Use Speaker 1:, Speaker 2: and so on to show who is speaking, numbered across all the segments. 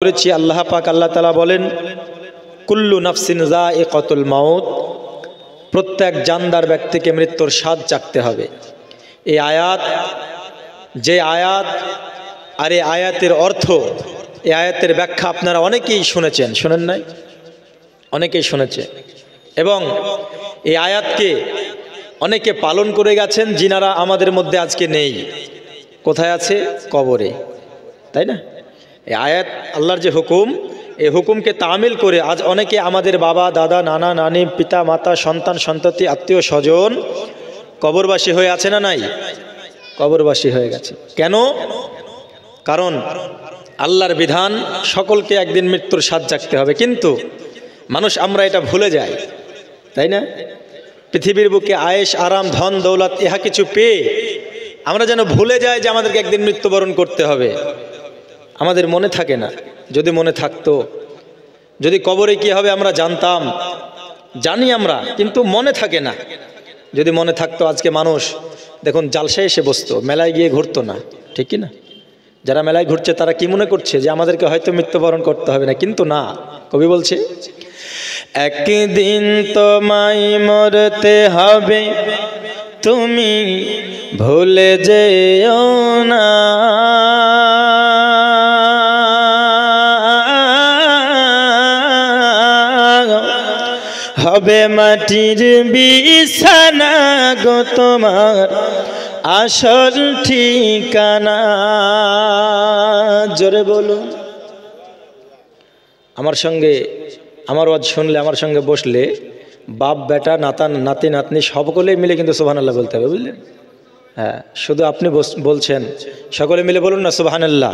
Speaker 1: করেছি আল্লাহ পাক আল্লাহ তাআলা বলেন কুল্লু নাফসিন যায়িকাতুল মাউত, প্রত্যেক জানদার ব্যক্তিকে মৃত্যুর স্বাদ চাখতে হবে। এই আয়াত, যে আয়াত আর এই আয়াতের অর্থ, এই আয়াতের ব্যাখ্যা আপনারা অনেকেই শুনেছেন, শুনেন নাই? অনেকেই শুনেছে এবং এই আয়াতকে অনেকে পালন করে গেছেন যিনারা আমাদের মধ্যে আজকে নেই। কোথায় আছে? কবরে, তাই না? এই আয়াত আল্লাহর যে হুকুম, এই হুকুমকে তামিল করে আজ অনেকে আমাদের বাবা দাদা নানা নানি পিতা মাতা সন্তান সন্ততি আত্মীয় স্বজন কবরবাসী হয়ে আছে না নাই? কবরবাসী হয়ে গেছে। কেন? কারণ আল্লাহর বিধান সকলকে একদিন মৃত্যুর স্বাদ চাখতে হবে, কিন্তু মানুষ আমরা এটা ভুলে যাই, তাই না? পৃথিবীর বুকে আয়েশ আরাম ধন দৌলত ইহা কিছু পেয়ে আমরা যেন ভুলে যাই যে আমাদেরকে একদিন মৃত্যুবরণ করতে হবে। আমাদের মনে থাকে না। যদি মনে থাকতো, যদি কবরে কি হবে আমরা জানতাম, জানি আমরা, কিন্তু মনে থাকে না। যদি মনে থাকতো আজকে মানুষ দেখুন জালসায় এসে বসতো, মেলায় গিয়ে ঘুরতো না, ঠিক কি না? যারা মেলায় ঘুরছে তারা কি মনে করছে যে আমাদেরকে হয়তো মৃত্যুবরণ করতে হবে না, কিন্তু না। কবি বলছে একদিন তোমায় মরতে হবে, তুমি ভুলে যেও না। হবে মাটির বিছানা গো তোমার আসল ঠিকানা। জোরে বলুন। আমার সঙ্গে আমার ওয়াজ শুনলে, আমার সঙ্গে বসলে বাপ বেটা নাতি নাতনি সকলে মিলে কিন্তু সুবহানাল্লাহ বলতে হবে, বুঝলেন? হ্যাঁ, শুধু আপনি বলছেন, সকলে মিলে বলুন না সুবহানাল্লাহ।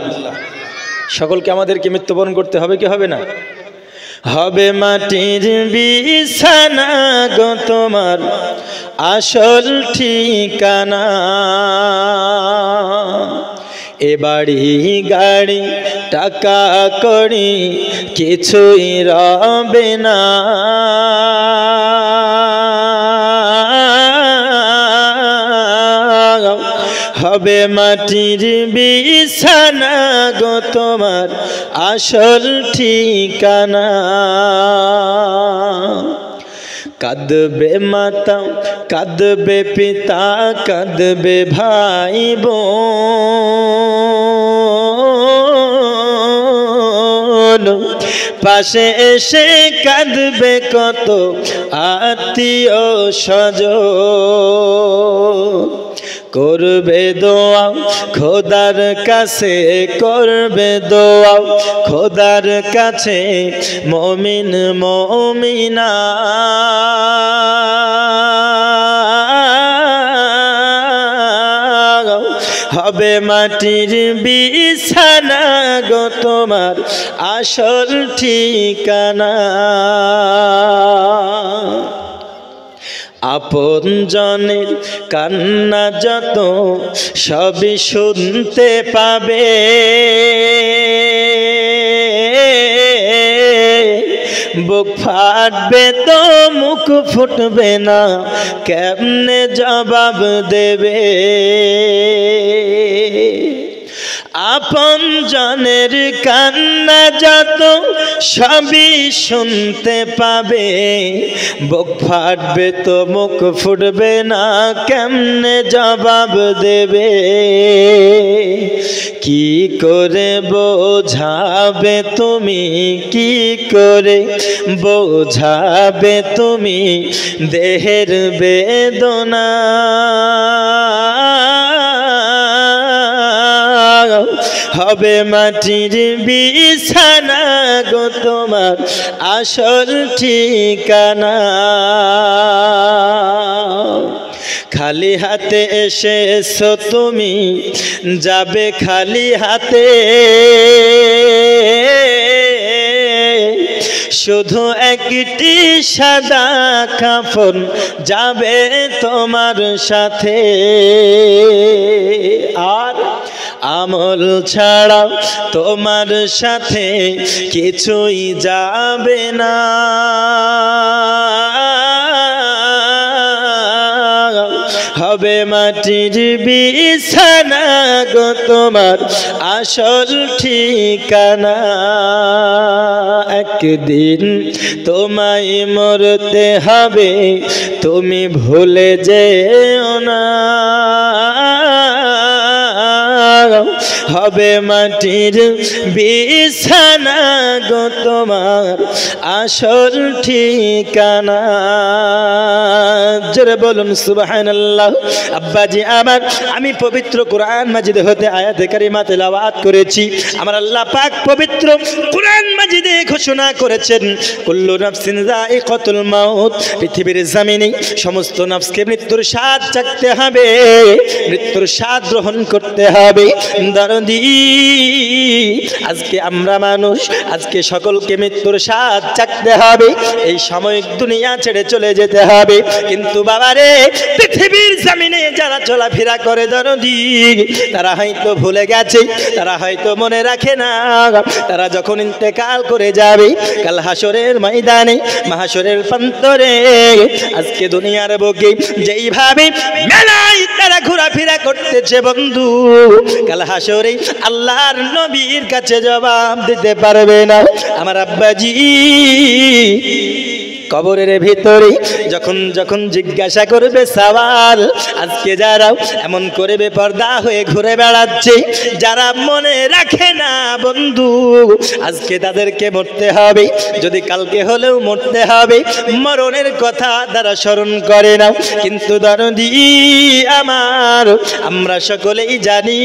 Speaker 1: সকলকে আমাদেরকে মৃত্যুবরণ করতে হবে কি হবে না? হবে মাটির বিছানা গো তোমার আসল ঠিকানা। এ বাড়ি গাড়ি টাকা কড়ি কিছুই রবে না। হবে মাটির বিছানা গো তোমার আসল ঠিকানা। কাঁদবে মাতা কাঁদবে পিতা কাঁদবে ভাই বোন, পাশে এসে কাঁদবে কত আত্মীয় স্বজন। করবে দোয়া খোদার কাছে, করবে দোয়া খোদার কাছে মুমিন মুমিনা। হবে মাটির বিছানা গো তোমার আসল ঠিকানা। আপন জনের কান্না যত সবই শুনতে পাবে, বুক ফাটবে তো মুখ ফুটবে না, কেমনে জবাব দেবে? আপন জনের কান্না যত সবই শুনতে পাবে, বুক ফাটবে তো মুখ ফুটবে না, কেমনে জবাব দেবে? কি করে বোঝাবে তুমি, কি করে বোঝাবে তুমি দেহের বেদনা? হবে মাটির বিছানা গো তোমার আসল ঠিকানা। খালি হাতে এসেছো তুমি, যাবে খালি হাতে, শুধু একটি সাদা কাফন যাবে তোমার সাথে। আর আমল ছাড়া তোমার সাথে কিছুই যাবে না। হবে মাটির বিছানা গো তোমার আসল ঠিকানা। একদিন তোমায় মরতে হবে, তুমি ভুলে যেও না। হবে মাটির বিছানা গো তোমার আসল ঠিকানা। জোরে বলুন সুবহানাল্লাহ। আব্বাজি আমার, আমি পবিত্র কোরআন মাজিদ হতে আয়াতে কারিমা তেলাওয়াত করেছি। আমার আল্লাহ পাক পবিত্র কোরআন মাজিদে ঘোষণা করেছেন, কুল্লু নাফসিন যায়িকাতুল মাউত, পৃথিবীর জমিনে সমস্ত নফসকে মৃত্যুর স্বাদ চাখতে হবে, মৃত্যুর স্বাদ গ্রহণ করতে হবে। দরদি, আজকে আমরা মানুষ, আজকে সকলকে মৃত্যুর স্বাদ চাখতে হবে, এই সাময়িক দুনিয়া ছেড়ে চলে যেতে হবে। কিন্তু বাবারে, পৃথিবীর জমিনে যারা চলাফেরা করে দরদি, তারা হয়তো ভুলে গেছে, তারা হয়তো মনে রাখে না, তারা যখন ইন্তেকাল করে যাবে কাল হাসরের ময়দানে, মাহাসরের প্রান্তরে, আজকে দুনিয়ার বুকে যেইভাবে মেলায় তারা ঘোরাফেরা করতেছে বন্ধু, কাল হাসরে আল্লাহর নবীর কাছে জবাব দিতে পারবে না। আমার আব্বাজি কবরের ভিতরে যখন যখন জিজ্ঞাসা করবে সওয়াল, আজকে যারা এমন করে বেপরদা হয়ে ঘুরে বেড়াচ্ছে, যারা মনে রাখে না বন্ধু, আজকে তাদেরকে মরতে হবে, যদি কালকে হলেও মরতে হবে, মরণের কথা তারা স্মরণ করে না। কিন্তু দরদি আমার, আমরা সকলেই জানি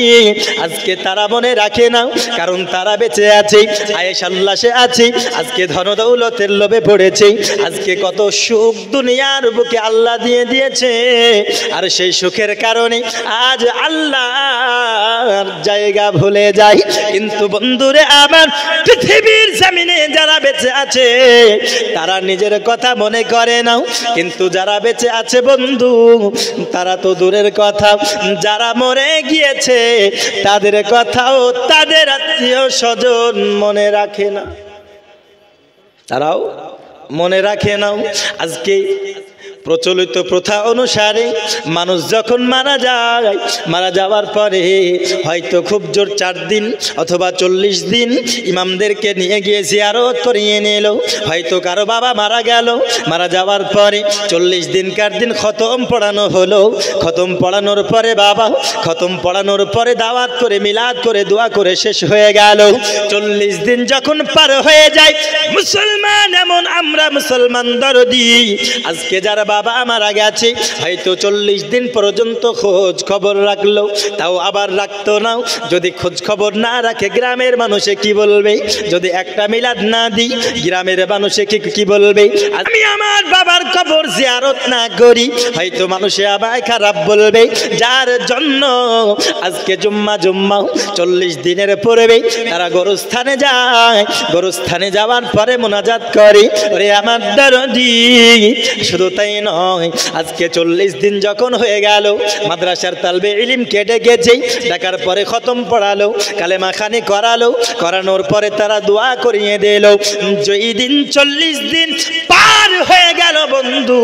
Speaker 1: আজকে তারা মনে রাখে না, কারণ তারা বেঁচে আছে, আয়েশ আল্লাহে আছে, আজকে ধন দৌলতের লোভে পড়েছে, আজকে কত সুখ দুনিয়ার বুকে আল্লাহ দিয়ে দিয়েছে, আর সেই সুখের কারণে আজ আল্লাহর জায়গা ভুলে যায়। কিন্তু বন্ধুরে আমার, পৃথিবীর জমিনে যারা বেঁচে আছে তারা নিজের কথা মনে করে না, কিন্তু যারা বেঁচে আছে বন্ধু, তারা তো দূরের কথা, যারা মরে গিয়েছে তাদের কথাও তাদের আত্মীয় স্বজন মনে রাখে না, তারাও মনে রাখে না। আজকে প্রচলিত প্রথা অনুসারে মানুষ যখন মারা যায়, মারা যাওয়ার পরে হয়তো খুব জোর 4 দিন অথবা 40 দিন ইমামদেরকে নিয়ে গিয়ে জিয়ারত করিয়ে নিল। হয়তো কারো বাবা মারা গেল, মারা যাওয়ার পরে 40 দিনকার দিন খতম পড়ানো হলো, খতম পড়ানোর পরে বাবা, খতম পড়ানোর পরে দাওয়াত করে মিলাদ করে দোয়া করে শেষ হয়ে গেল। 40 দিন যখন পার হয়ে যায়, মুসলমান এমন আমরা মুসলমান দরদি, আজকে যারা বাবা মারা গেছে হয়তো 40 দিন পর্যন্ত খোঁজ খবর রাখলো, তাও আবার রাখতো না। যদি খোঁজ খবর না রাখে গ্রামের মানুষে কি বলবে? যদি একটা মিলাদ না দিই গ্রামের মানুষে কি বলবে? আমি আমার বাবার কবর জিয়ারত না করি, হয়তো মানুষে আবার খারাপ বলবে। যার জন্য আজকে জুম্মা 40 দিনের পূর্বে তারা গোরস্থানে যায়, গোরস্থানে যাওয়ার পরে মোনাজাত করে, ওরে আমার দরদি। শুধু তাই নয়, আজকে 40 দিন যখন হয়ে গেল, মাদ্রাসার তালবে ইলম কেটে গেছে, ডাকার পরে খতম পড়ালো, কালেমা খানি করালো, করানোর পরে তারা দোয়া করিয়ে দিল। যেই দিন 40 দিন পার হয়ে গেল বন্ধু,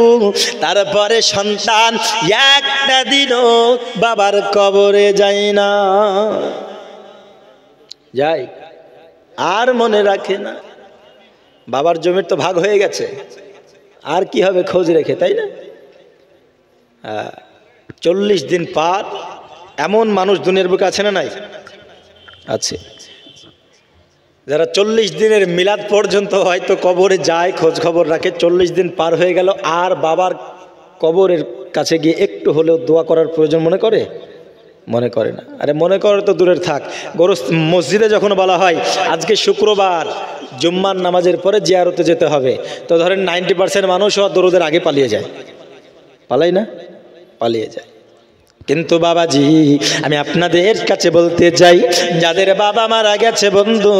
Speaker 1: তারপরে সন্তান একটা দিনও বাবার কবরে যায় না, যায় আর মনে রাখে না। বাবার জমির তো ভাগ হয়ে গেছে, আর কি হবে খোঁজ রেখে, তাই না? 40 দিন পার এমন মানুষ দুনিয়ার বুকে আছে না নাই? আছে। যারা 40 দিনের মিলাদ পর্যন্ত হয়তো কবরে যায়, খোঁজ খবর রাখে, 40 দিন পার হয়ে গেল আর বাবার কবরের কাছে গিয়ে একটু হলেও দোয়া করার প্রয়োজন মনে করে? মনে করে না। আরে মনে করে তো দূরের থাক, মসজিদে যখন বলা হয় আজকে শুক্রবার জুম্মার নামাজের পরে জিয়ারতে যেতে হবে, তো ধরেন 90% মানুষ দরুদের আগে পালিয়ে যায়, পালাই না? পালিয়ে যায়। কিন্তু বাবাজি, আমি আপনাদের কাছে বলতে চাই, যাদের বাবা মারা গেছে বন্ধু,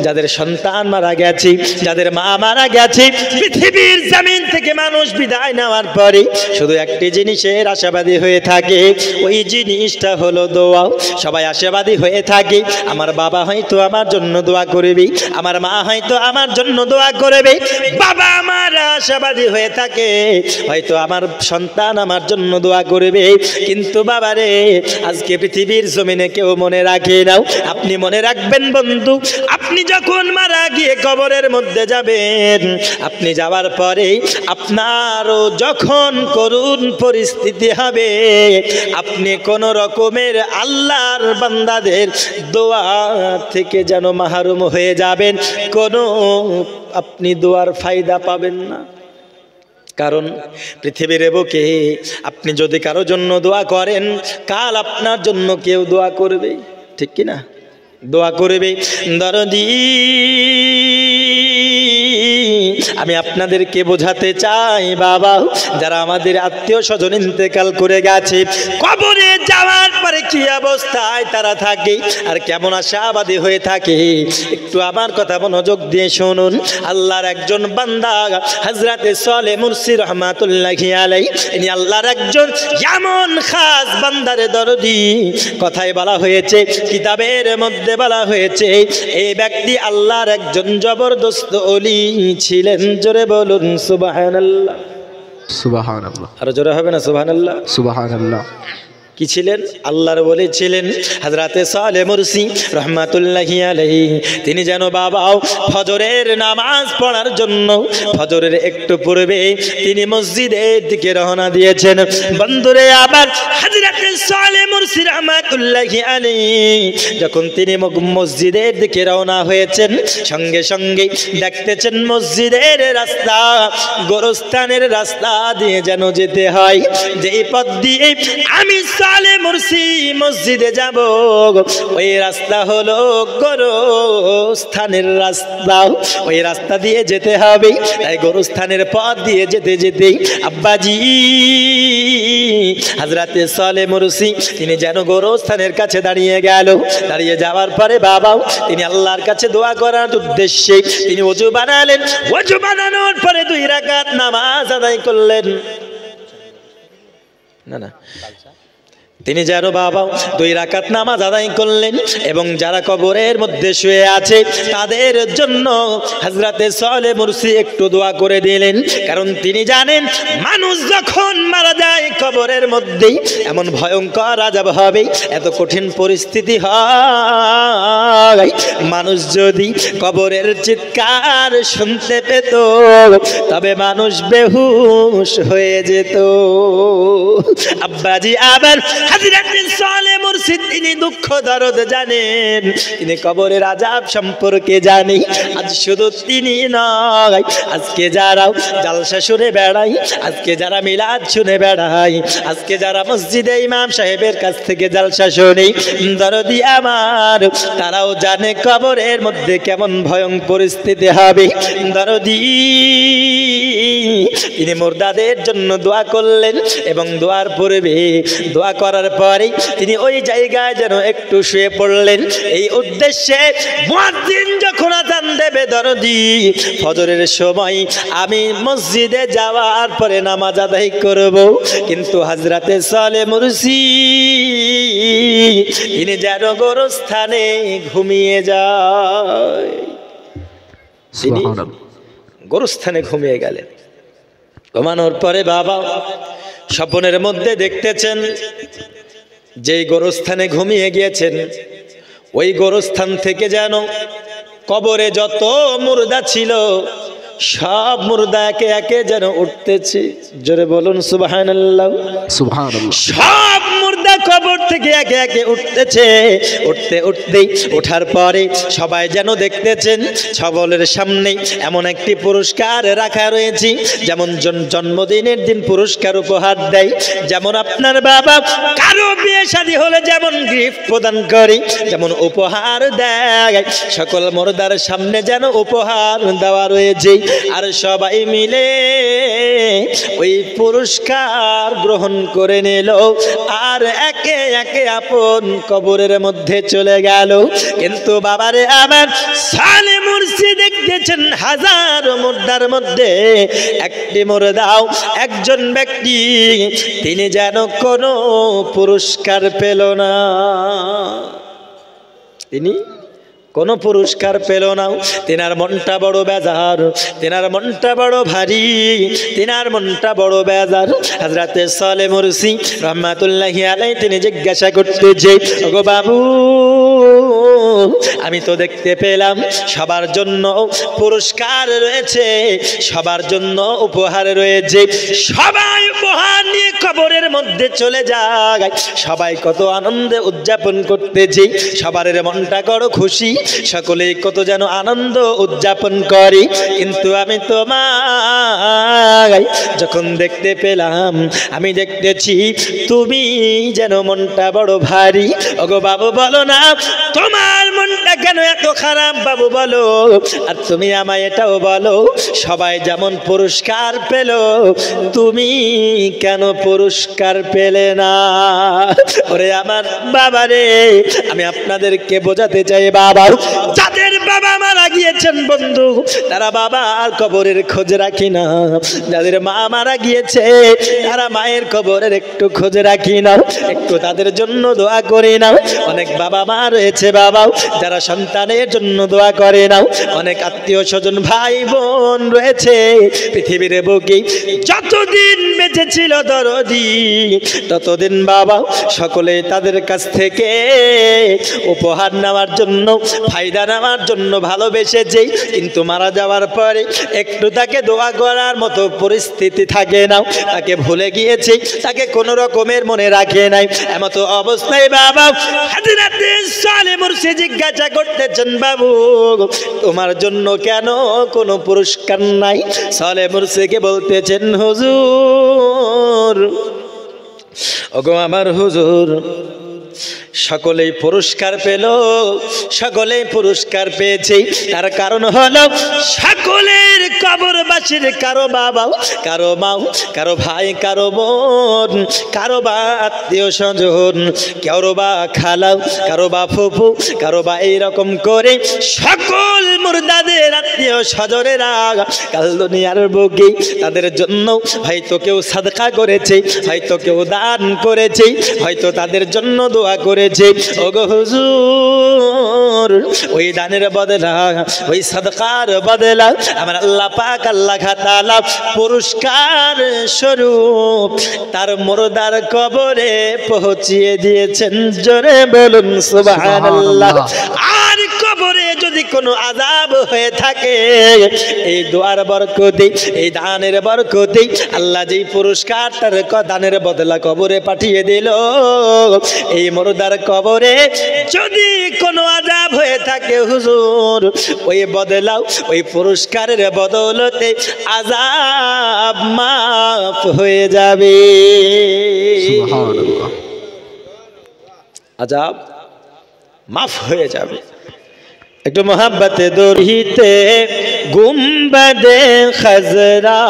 Speaker 1: যাদের সন্তান মারা গেছে, যাদের মা মারা গেছে, পৃথিবীর জমিন থেকে মানুষ বিদায় নেওয়ার পরে শুধু একটি জিনিসের আশাবাদী হয়ে থাকে, ওই জিনিসটা হলো দোয়া। সবাই আশাবাদী হয়ে থাকে, আমার বাবা হয়তো আমার জন্য দোয়া করবে, আমার মা হয়তো আমার জন্য দোয়া করবে। বাবা আমার আশাবাদী হয়ে থাকে, হয়তো আমার সন্তান আমার জন্য দোয়া করবে। কিন্তু বাবারে, আজকে পৃথিবীর জমিনে কেউ মনে রাখে নাও। আপনি মনে রাখবেন বন্ধু, আপনি যখন মারা গিয়ে কবরের মধ্যে যাবেন, আপনি যাওয়ার পরে আপনারও যখন করুণ পরিস্থিতি হবে, আপনি কোন রকমের আল্লাহর বান্দাদের দোয়া থেকে যেন মাহরুম হয়ে যাবেন, কোনো আপনি দোয়ার ফায়দা পাবেন না। কারণ পৃথিবীর বুকে আপনি যদি কারো জন্য দোয়া করেন, কাল আপনার জন্য কেউ দোয়া করবে, ঠিক কি না? দোয়া করবে। দরদি, আমি আপনাদেরকে বোঝাতে চাই বাবা, যারা আমাদের আত্মীয় স্বজন ইন্তেকাল করে গেছে, কবরে যাওয়ার পরে কি অবস্থায় তারা থাকে আর কেমন আশাবাদী হয়ে থাকে, একটু আমার কথা মনোযোগ দিয়ে শুনুন। আল্লাহর একজন বান্দা হযরতে সালেহ মুরসি রহমাতুল্লাহি আলাইহি, ইনি আল্লাহর একজন এমন খাস বান্দারে দরদি। কথায় বলা হয়েছে, কিতাবের মধ্যে বলা হয়েছে, এই ব্যক্তি আল্লাহর একজন জবরদস্ত ওলি ছিলেন। জোরে বলুন সুবহানাল্লাহ।
Speaker 2: সুবহানাল্লাহ।
Speaker 1: আর জোরে হবে না সুবহানাল্লাহ?
Speaker 2: সুবহানাল্লাহ।
Speaker 1: কি ছিলেন? আল্লাহর ওলি ছিলেন হযরতে সালেহ মুরসি রহমাতুল্লাহি আলাইহি। তিনি যেন বাবাও ফজরের নামাজ পড়ার জন্য ফজরের একটু পূর্বে তিনি মসজিদের দিকে রওনা দিয়েছেন। বন্ধুরে, আবার হযরতে সালেহ মুরসি রহমাতুল্লাহি আলাইহি যখন তিনি মসজিদের দিকে রওনা হয়েছেন, সঙ্গে সঙ্গে দেখতেছেন মসজিদের রাস্তা গোরস্থানের রাস্তা দিয়ে যেন যেতে হয়। যেই পথ দিয়ে আমি সালেহ মুরসি মসজিদে যাব, ওই রাস্তা হলো গোরস্থানের রাস্তা, ওই রাস্তা দিয়ে যেতে হবে। তাই গোরস্থানের পথ দিয়ে যেতে যেতে আব্বাজি হযরতে সালেহ মুরসি তিনি যেন গোরস্থানের কাছে দাঁড়িয়ে গেল। দাঁড়িয়ে যাওয়ার পরে বাবাও তিনি আল্লাহর কাছে দোয়া করার উদ্দেশ্যে তিনি ওযু বানালেন। ওযু বানানোর পরে 2 রাকাত নামাজ আদায় করলেন। না, তিনি যেন বাবা 2 রাকাত নামাজ আদায় করলেন এবং যারা কবরের মধ্যে শুয়ে আছে তাদের জন্য হযরতে সালেহ মুরসি একটু দোয়া করে দিলেন। কারণ তিনি জানেন, মানুষ যখন মারা যায় কবরের মধ্যে এমন ভয়ঙ্কর আযাব হবে, এত কঠিন পরিস্থিতি হয়, মানুষ যদি কবরের চিৎকার শুনতে পেত তবে মানুষ বেহুশ হয়ে যেত। আব্বাজি আবার হযরতে সালেহ মুরসি তিনি দুঃখ দরদ জানেন, তিনি কবরের আযাব সম্পর্কে জানেন। আজ শুধু তিনি নয়, আজকে যারা জালসা শুনে বেড়াই, আজকে যারা মিলাদ শুনে বেড়াই, আজকে যারা মসজিদে ইমাম সাহেবের কাছ থেকে জালসা শুনি, দরদি আমার, তারাও জানে কবরের মধ্যে কেমন ভয়ঙ্কর পরিস্থিতি হবে। দরদি তিনি মুর্দাদের জন্য দোয়া করলেন এবং দোয়ার পূর্বে দোয়া করার পরে তিনি ওই জায়গায় যেন একটু শুয়ে পড়লেন। এই উদ্দেশ্যে মুয়াজ্জিন যখন আযান দেবে দরদি, ফজরের সময় আমি মসজিদে যাওয়ার পরে নামাজ আদায় করব, কিন্তু হযরতে সালেহ মুরসি তিনি যেন গোরস্থানে ঘুমিয়ে যায়। তিনি গোরস্থানে ঘুমিয়ে গেলেন। ঘুমানোর পরে বাবা স্বপ্নের মধ্যে দেখতেছেন যেই গোরস্থানে ঘুমিয়ে গিয়েছেন, ওই গোরস্থান থেকে যেন কবরে যত মুর্দা ছিল সব মুর্দা একে একে যেন উঠতেছে। জোরে বলুন সুবহানাল্লাহ।
Speaker 2: সুবহানাল্লাহ।
Speaker 1: সব মুর্দা কবর থেকে একে একে উঠতেছে। উঠতে উঠতেই ওঠার পরে সবাই যেন দেখতেছেন সকলের সামনে এমন একটি পুরস্কার রাখা রয়েছে, যেমন জন্মদিনের দিন পুরস্কার উপহার দেয়, যেমন আপনার বাবা কারো বিয়ে শাদী হলে যেমন গিফট প্রদান করে, যেমন উপহার দেয়, সকল মুর্দার সামনে যেন উপহার দেওয়া রয়েছে। আর সবাই মিলে ওই পুরস্কার গ্রহণ করে নিল আর একে একে আপন কবরের মধ্যে চলে গেল। কিন্তু বাবারে আমার সালে মুর্শি দেখতেছেন হাজার মুর্দার মধ্যে একটি মুর্দাও একজন ব্যক্তি তিনি যেন কোনো পুরস্কার পেল না, তিনি কোনো পুরস্কার পেল না। তেনার মনটা বড় বেজার, তেনার মনটা বড় ভারী, তেনার মনটা বড় বেজার। হযরতে সালে মুরসি রহমাতুল্লাহি আলাইহি তিনি জিজ্ঞাসা করতে যে, ওগো বাবু, আমি তো দেখতে পেলাম সবার জন্য পুরস্কার রয়েছে, সবার জন্য উপহার রয়েছে, সবাই উপহার নিয়ে কবরের মধ্যে চলে যায়, সবাই কত আনন্দে উদযাপন করতেছে, সবার মনটা বড় খুশি, সকলেই কত যেন আনন্দ উদযাপন করে। কিন্তু আমি তোমায় যখন দেখতে পেলাম, আমি দেখতেছি তুমি যেন মনটা বড় ভারী। ওগো বাবু বলো না, তোমার মনটা কেন এত খারাপ বাবু বলো, আর তুমি আমায় এটাও বলো, সবাই যেমন পুরস্কার পেল তুমি কেন পুরস্কার পেলে না? ওরে আমার বাবা রে, আমি আপনাদেরকে বোঝাতে চাই বাবা, যাদের বাবা মারা গিয়েছেন বন্ধু, তারা বাবা আর কবরের খোঁজ রাখি না, যাদের মা মারা গিয়েছে তারা মায়ের কবরের একটু খোঁজ রাখি না, একটু তাদের জন্য দোয়া করে নাও। অনেক বাবা মা রয়েছে বাবাও যারা সন্তানের জন্য দোয়া করে নাও। অনেক আত্মীয় স্বজন ভাই বোন রয়েছে পৃথিবীর বুকে, যতদিন বেঁচে ছিল দরদি ততদিন বাবা সকলে তাদের কাছ থেকে উপহার নেওয়ার জন্য, ফায়দা নেওয়ার জন্য ভালোবেসেছে, কিন্তু মারা যাওয়ার পরে একটু তাকে দোয়া করার মতো পরিস্থিতি থাকে না, তাকে ভুলে গিয়েছে, তাকে কোনো রকমের মনে রাখে নাই। এমতো অবস্থায় বাবা হযরতে সালে মুরসি জিজ্ঞাসা করতেছেন, বাবু তোমার জন্য কেন কোনো পুরস্কার নাই? সালে মুরসিকে বলতেছেন, হুজুর, ওগো আমার হুজুর, সকলেই পুরস্কার পেল, সকলেই পুরস্কার পেয়েছে, তার কারণ হলো সকলের কবরবাসীর কারো বাবা, কারো মা, কারো ভাই, কারো বোন, কারো বা আত্মীয় স্বজন, কারো বা খালা, কারো বা ফুফু, কারো বা এইরকম করে সকল মুর্দাদের আত্মীয় স্বজনেরা কাল দুনিয়ার বুকে তাদের জন্য হয়তো কেউ সাদকা করেছে, হয়তো কেউ দান করেছে, হয়তো তাদের জন্য দোয়া করেছে। ওগো হুজুর, ওই দানের বদলা, ওই সাদকার বদলা আমার আল্লাহ পাক আল্লাহ তাআলা পুরস্কার স্বরূপ তার মুর্দার কবরে পৌঁছিয়ে দিয়েছেন। জোরে বলুন সুবহানাল্লাহ। আর কবরে যদি কোনো আযাব হয়ে থাকে, এই দোয়ার বরকতে, এই দানের বরকতে আল্লাহ যেই পুরস্কার তার দানের বদলা কবরে পাঠিয়ে দিল, এই মুর্দার কবরে যদি কোনো আযাব হয়ে থাকে হুজুর, ওই বদলাও, ওই পুরস্কারের বদলতে আযাব মাফ হয়ে যাবে।
Speaker 2: সুবহানাল্লাহ।
Speaker 1: আযাব মাফ হয়ে যাবে। একটু মোহাব্বতে দরহিতে গুম্বদে খজরা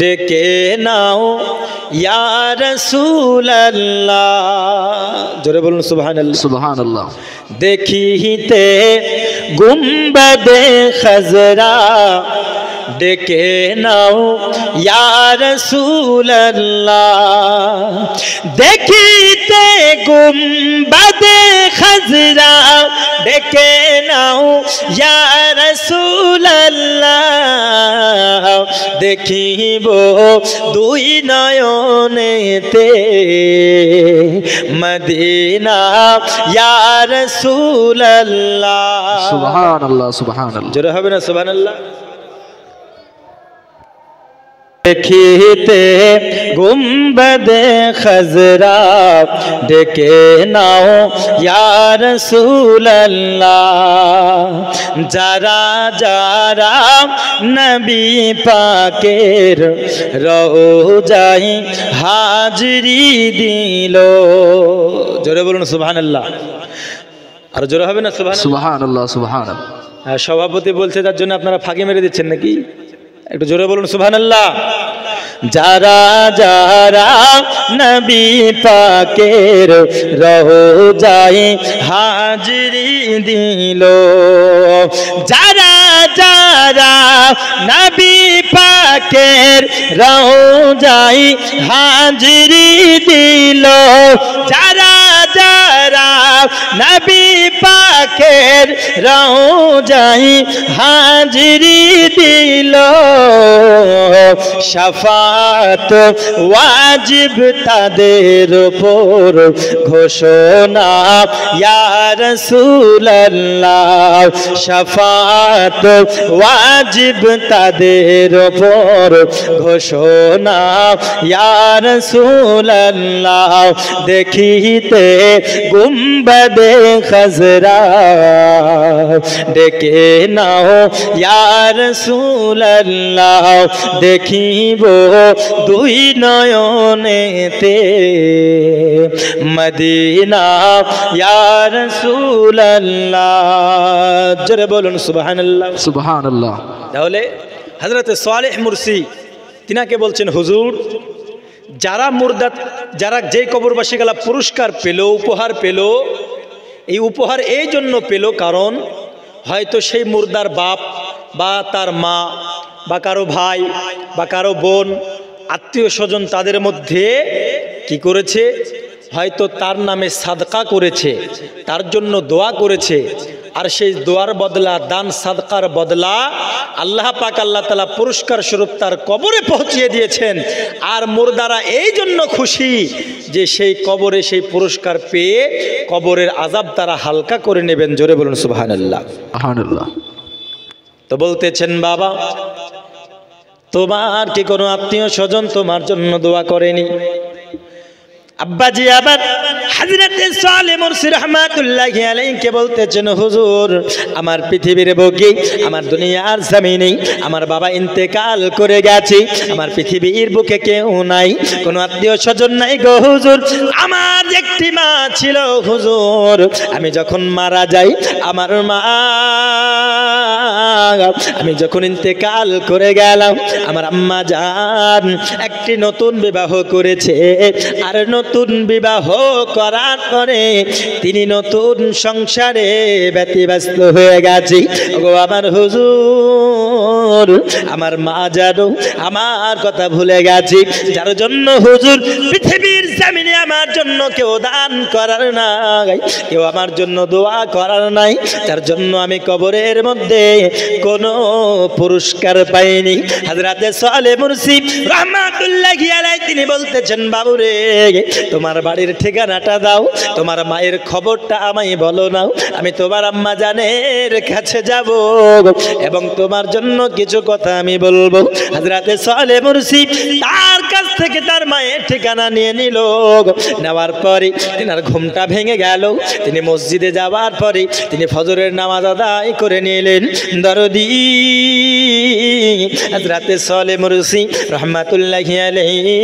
Speaker 1: ডেকে নাও ইয়া রাসূলুল্লাহ। জোরে বলুন সুবহানাল্লাহ।
Speaker 2: সুবহানাল্লাহ।
Speaker 1: দেখিতে গুম্বদে খজরা ডেকে নাও ইয়া রাসূলুল্লাহ। দেখিতে গুম্বদে খজরা ডেকে নাও ইয়া রাসূলুল্লাহ। দেখিব দুই নয়নেতে মদিনা ইয়া রাসূলুল্লাহ।
Speaker 2: সুবহানাল্লাহ, সুবহানাল্লাহ।
Speaker 1: জোরে হবে না সুবহানাল্লাহ? দেখিতে গুম্বদে খজরা ডেকে নাও ইয়া রাসূলুল্লাহ। যারা যারা নবী পাকের রওজায় হাজরি দিল, জোরে বলুন সুবহানাল্লাহ। আর জোরে হবে না সুবহানাল্লাহ?
Speaker 2: সুবহানাল্লাহ সুবহানাল্লাহ।
Speaker 1: সভাপতি বলছে তার জন্য আপনারা ফাঁকি মেরে দিচ্ছেন নাকি? একটু জোরে বলুন সুবহানাল্লাহ। যারা যারা নবী পাকের রওজায় হাজরি দিল, যারা যারা নবী পাকের রওজায় হাজরি দিল, যারা যারা নবী পাকের রওজায় হাজরি দিল, শাফাত ওয়াজিব তাদের উপর ঘোষণা ইয়া রাসূলুল্লাহ। শাফাত ওয়াজিব তাদের উপর ঘোষণা ইয়া রাসূলুল্লাহ। দেখিতে গুম্বদে খজরা ডেকে নাও ইয়া রাসূলুল্লাহ। দেখিব দুই নয়নেতে মদিনা ইয়া রাসূলুল্লাহ। জোরে বলুন সুবহানাল্লাহ
Speaker 2: সুবহানাল্লাহ।
Speaker 1: তাহলে হযরত সালেহ মুরসি তিনাকে বলছেন, হুজুর যারা যে কবরবাসী গেলা পুরস্কার পেল, উপহার পেল, এই উপহার এই জন্য পেল কারণ হয়তো সেই মুর্দার বাপ বা তার মা বা কারো ভাই বা কারো বোন আত্মীয় স্বজন তাদের মধ্যে কি করেছে, হয়তো তার নামে সাদকা করেছে, তার জন্য দোয়া করেছে, আর সেই দোয়ার বদলা, দান সাদকার বদলা আল্লাহ পাক আল্লাহ তাআলা পুরস্কার স্বরূপ তার কবরে পৌঁছিয়ে দিয়েছেন। আর মুর্দারা এই জন্য খুশি যে সেই কবরে সেই পুরস্কার পেয়ে কবরের আযাব তারা হালকা করে নেবেন। জোরে বলুন সুবহানাল্লাহ
Speaker 2: সুবহানাল্লাহ।
Speaker 1: তো বলতেছেন, বাবা তোমার কি কোনো আত্মীয় স্বজন তোমার জন্য দোয়া করেনি? আব্বাজি আবার হযরত সালেহ মুরসি রাহমাতুল্লাহি আলাইহিকে বলতেছেন, হুজুর আমার পৃথিবীর বুকে, আমার দুনিয়ার জমিনে আমার বাবা ইন্তেকাল করে গেছে, আমার পৃথিবীর বুকে কেউ নাই, কোনো আত্মীয় স্বজন নাই গো হুজুর। আমার একটি মা ছিল হুজুর, আমি যখন মারা যাই আমার মা, আমি যখন ইন্তেকাল করে গেলাম আমার আম্মা জান একটি নতুন বিবাহ করেছে, আর নতুন বিবাহ করার পরে তিনি নতুন সংসারে ব্যতিব্যস্ত হয়ে গেছে। ওগো আমার হুজুর, আমার মা জানো আমার কথা ভুলে গেছে, যার জন্য হুজুর পৃথিবীর জমিনে আমার জন্য কেউ দান করার নাই, কেউ আমার জন্য দোয়া করার নাই, যার জন্য আমি কবরের মধ্যে কোনো পুরস্কার পাইনি। হযরত সালেহ মুরসি রাহমাতুল্লাহি আলাইহি তিনি বলতেছেন, বাবুরে তোমার বাড়ির ঠিকানাটা দাও, তোমার মায়ের খবরটা আমায় বলো না, আমি তোমার আম্মা জানের কাছে যাব এবং তোমার জন্য কিছু কথা আমি বলবো। হযরত সালেহ মুরসি তার কাছ থেকে তার মায়ের ঠিকানা নিয়ে নিল। নেওয়ার পরে তিনার ঘুমটা ভেঙে গেল। তিনি মসজিদে যাওয়ার পরে তিনি ফজরের নামাজ আদায় করে নিলেন। দরদি হযরত সালেহ মুরসি রাহমাতুল্লাহি আলাইহি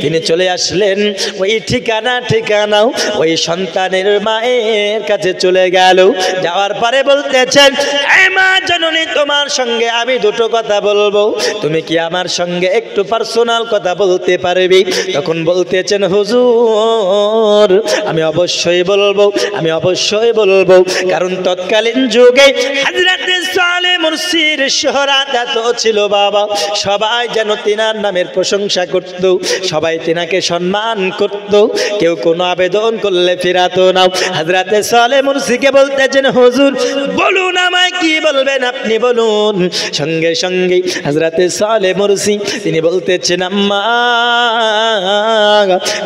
Speaker 1: তিনি চলে আসলেন ওই ঠিকানাও ওই সন্তানের মায়ের কাছে চলে গেল। যাওয়ার পরে বলতেছেন, এই মা জননী তোমার সঙ্গে আমি দুটো কথা বলবো, তুমি কি আমার সঙ্গে একটু পার্সোনাল কথা বলতে পারবে? তখন বলতেছেন, হুজুর আমি অবশ্যই বলবো, আমি অবশ্যই বলবো, কারণ তৎকালীন যুগে হযরত সালেহ মুরসির শোহরাত এত ছিল বাবা, সবাই যেন তিনার নামের প্রশংসা করত, সবাই তিনাকে সম্মান করত, কেউ কোনো আবেদন করলে ফিরাতো না। হযরত সালেহ মুরসিকে বলতেছেন, হুজুর বলুন আমায় কি বলবেন আপনি বলুন। সঙ্গে সঙ্গে হযরত সালেহ মুরসি তিনি বলতেছেন, আম্মা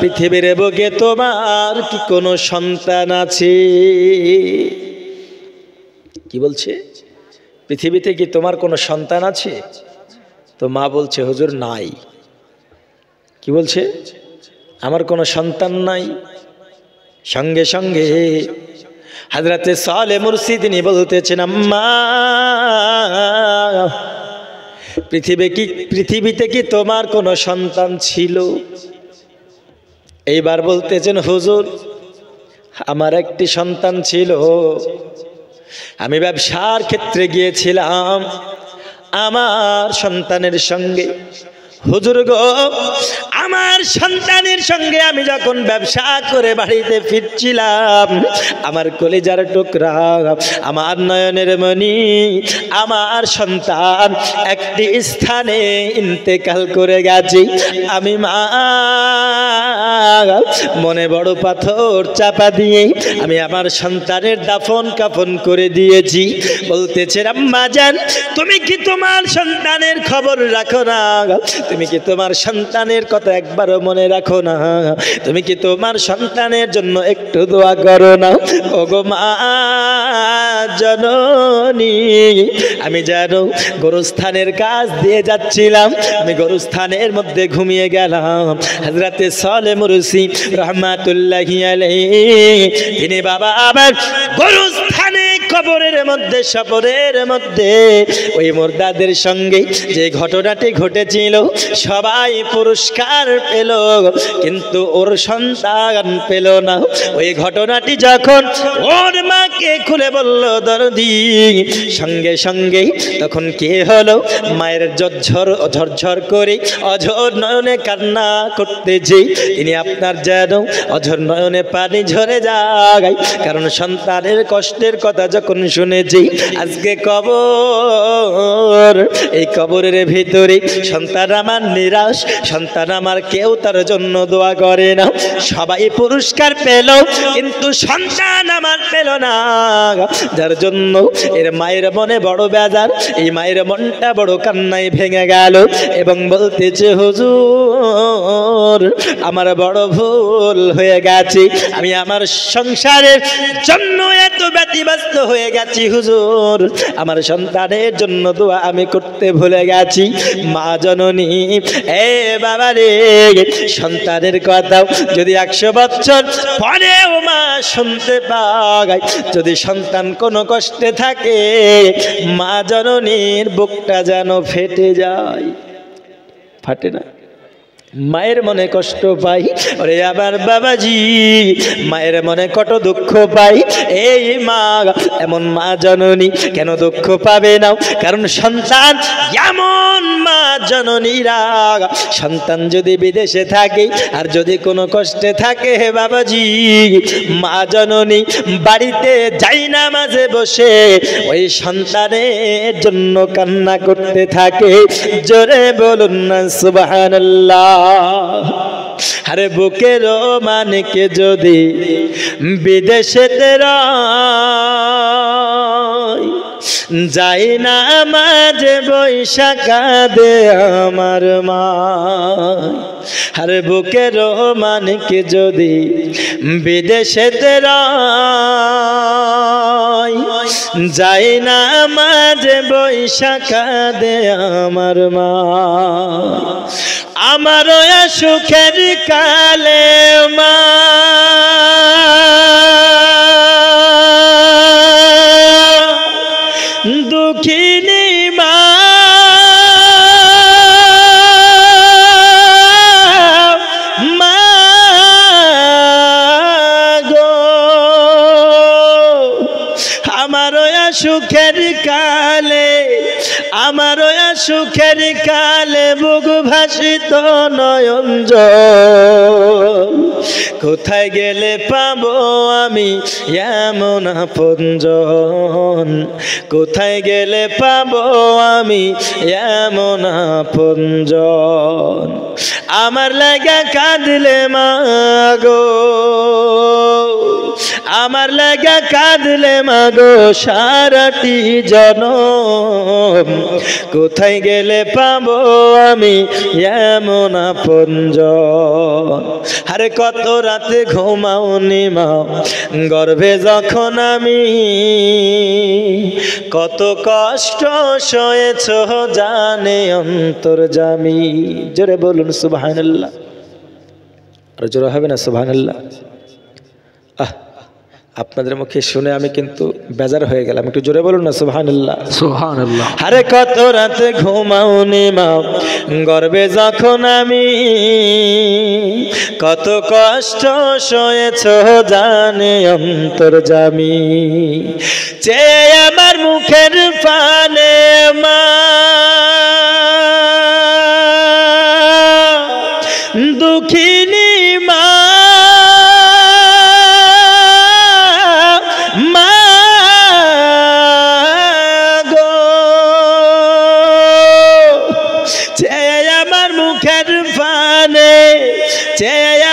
Speaker 1: পৃথিবীর বুকে তোমার কি কোনো সন্তান আছে? কি বলছে? পৃথিবীতে কি তোমার কোনো সন্তান আছে? তো মা বলছে হুজুর নাই। কি বলছে? আমার কোনো সন্তান নাই। সঙ্গে সঙ্গে হযরতে সালেহ মুরসি তিনি বলতেছেন, আম্মা পৃথিবীতে কি তোমার কোনো সন্তান ছিল? এইবার বলতেছেন হুজুর আমার একটি সন্তান ছিল। আমি ব্যবসার ক্ষেত্রে গিয়েছিলাম আমার সন্তানের সঙ্গে। হুজুর গো, আমার সন্তানের সঙ্গে আমি যখন ব্যবসা করে বাড়িতে ফিরছিলাম, আমার কলিজার টুকরা, আমার নয়নের মণি, আমার সন্তান একটি স্থানে ইন্তেকাল করে গেছে। আমি মা মনে বড় পাথর চাপা দিয়ে আমি আমার সন্তানের দাফন কাফন করে দিয়েছি। বলতেছে আম্মা জান, তুমি কি তোমার সন্তানের খবর রাখো না? তুমি কি তোমার সন্তানের কথা একবারও মনে রাখো না? তুমি কি তোমার সন্তানের জন্য একটু দোয়া করো না? ওগো মা জননী, আমি জানো গোরস্থানের কাজ দিয়ে যাচ্ছিলাম, আমি গোরস্থানের মধ্যে ঘুমিয়ে গেলাম। হযরতে সালেহ মুরসি রাহমাতুল্লাহি আলাইহি তিনি বাবা আবার গোরস্থানে কবরের মধ্যে সবরের মধ্যে ওই মুর্দাদের সঙ্গে যে ঘটনাটি ঘটেছিল সবাই পুরস্কার পেল, কিন্তু ওর সন্তান পেল না। ওই ঘটনাটি যখন ওর মাকে খুলে বলল দরদি, সঙ্গে সঙ্গে তখন কি হলো, মায়ের ঝরঝর করে অঝর নয়নে কান্না করতেছে। তিনি আপনার যেন অঝর নয়নে পানি ঝরে যায়, কারণ সন্তানের কষ্টের কথা যখন শুনেছি। আজকে কবর, এই কবরের ভিতরে সন্তান আমার নিরাশ, সন্তান আমার কেউ তার জন্য দোয়া করে না। সবাই পুরস্কার পেল কিন্তু সন্তান আমার পেল না, যার জন্য এর মায়ের মনে বড় বেজার। এই মায়ের মনটা বড় কান্নায় ভেঙে গেল এবং বলতেছে হুজুর আমার বড় ভুল হয়ে গেছে, আমি আমার সংসারের জন্য এত ব্যতিব্যস্ত হয়ে গেছি হুজুর, আমার সন্তানের জন্য দোয়া আমি করতে ভুলে গেছি। মা জননী, এ বাবা রে, সন্তানের কথা যদি 100 বছর পরেও মা শুনতে পায়, যদি সন্তান কোনো কষ্টে থাকে, মা জননীর বুকটা যেন ফেটে যায়। ফাটে না? মায়ের মনে কষ্ট পাই। ওরে আবার বাবাজি, মায়ের মনে কত দুঃখ পাই। এই মা, এমন মা জননী কেন দুঃখ পাবে না? কারণ সন্তান এমন মা জননীরা, সন্তান যদি বিদেশে থাকে আর যদি কোনো কষ্টে থাকে, হে বাবাজি, মা জননী বাড়িতে যাই না মাঝে বসে ওই সন্তানের জন্য কান্না করতে থাকে। জোরে বলুন না সুবহানাল্লাহ। আরে বুকের মানকে যদি বিদেশেতে যাই না মাঝে বৈশাখা দে আমার মা। আরে বুকের মানকে যদি বিদেশেতে যাই না মাঝে বৈশাখা দে আমার মা। আমার সুখের কালে মা দুঃখিনী মা, মা গো, আমার সুখের কালে, আমার সুখের কালে বুক ভাসিত নয়ন জল, কোথায় গেলে পাবো আমি এমন আপনজন, কোথায় গেলে পাবো আমি এমন আপনজন। আমার লাগা কাঁদলে মাগো, আমার লাগা কাঁদলে মাগো সারাটি জনম, কোথায় গেলে পাবো আমি এমন আপনজন। আরে কত রাতে ঘুমাওনি মা গর্ভে যখন আমি, কত কষ্ট সয়েছ জানে অন্তর্যামী। জোরে বলুন সুবহানাল্লাহ। আর জোরে হবে না সুবহানাল্লাহ? আপনাদের মুখে শুনে আমি কিন্তু বেজার হয়ে গেলাম, একটু জোরে বলুন না সুবহানাল্লাহ।
Speaker 2: সুবহানাল্লাহ।
Speaker 1: আরে কত রাতে ঘুমাওনি মা গর্ভে যখন আমি, কত কষ্ট সয়েছ জানে অন্তর্যামী। চেয়ে আমার মুখের পানে মা দুঃখিনী মা,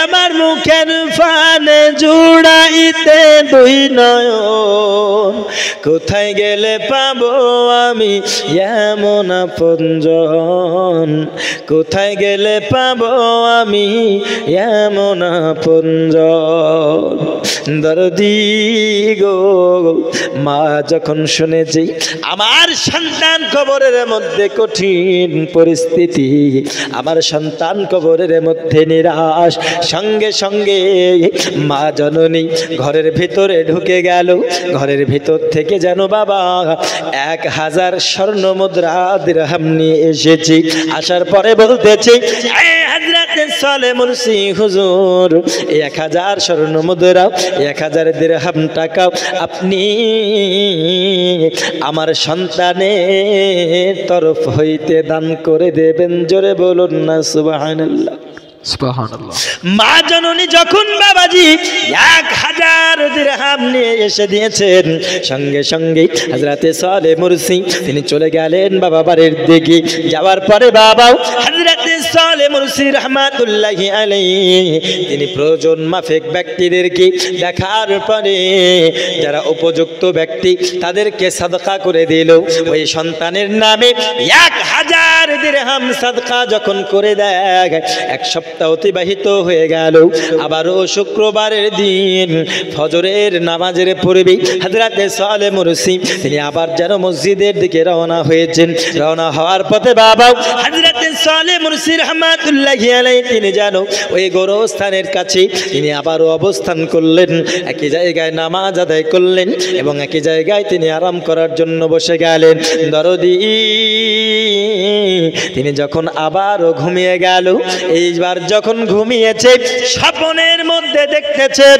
Speaker 1: আমার মুখের ফানে জুড়াইতে দুই নয়ন, কোথায় গেলে পাবো আমি এমন আপনজন, কোথায় গেলে পাবো আমি এমন আপনজন। দরদি গো মা যখন শুনেছি আমার সন্তান কবরের মধ্যে কঠিন পরিস্থিতি, আমার সন্তান কবরের মধ্যে নিরাশ, সঙ্গে সঙ্গে মা জননী ঘরের ভিতরে ঢুকে গেল। ঘরের ভিতর থেকে যেন বাবা 1000 স্বর্ণ মুদ্রা দিরহাম নিয়ে এসেছি। আসার পরে বলতেছি, হযরতে সালেহ মুরসি হুজুর 1000 স্বর্ণ মুদ্রা 1000 দিরহাম টাকা আপনি আমার সন্তানের তরফ হইতে দান করে দেবেন। জোরে বলুন না সুবহানাল্লাহ।
Speaker 2: সুবহানাল্লাহ।
Speaker 1: মা জননী যখন বাবাজি 1000 দিরহাম নিয়ে এসে দিয়েছেন, সঙ্গে সঙ্গে হযরতে সালেহ মুরসি তিনি চলে গেলেন বাবা বাড়ির দিকে। যাওয়ার পরে বাবা হযরতে সালেহ মুরসি রাহমাতুল্লাহি আলাইহি তিনি প্রয়োজন মাফিক ব্যক্তিদেরকে দেখার পরে যারা উপযুক্ত ব্যক্তি তাদেরকে সাদকা করে দিল। ওই সন্তানের নামে 1000 দিরহাম সাদকা যখন করে দেয়, এক সপ্তাহ অতিবাহিত হয়ে গেল। আবারও শুক্রবারের দিন ফজরের নামাজের পূর্বে হযরতে সালেহ মুরসি তিনি আবার যেন মসজিদের দিকে রওনা হয়েছেন। রওনা হওয়ার পথে বাবা হযরতে সালেহ মুরসি রাহমাতুল্লাহি আলাইহি তিনি যেন ওই গোরস্থানের কাছে তিনি আবারও অবস্থান করলেন। একই জায়গায় নামাজ আদায় করলেন এবং একই জায়গায় তিনি আরাম করার জন্য বসে গেলেন। দরদি তিনি যখন আবারও ঘুমিয়ে গেল, এইবার যখন ঘুমিয়েছে স্বপ্নের মধ্যে দেখতেছেন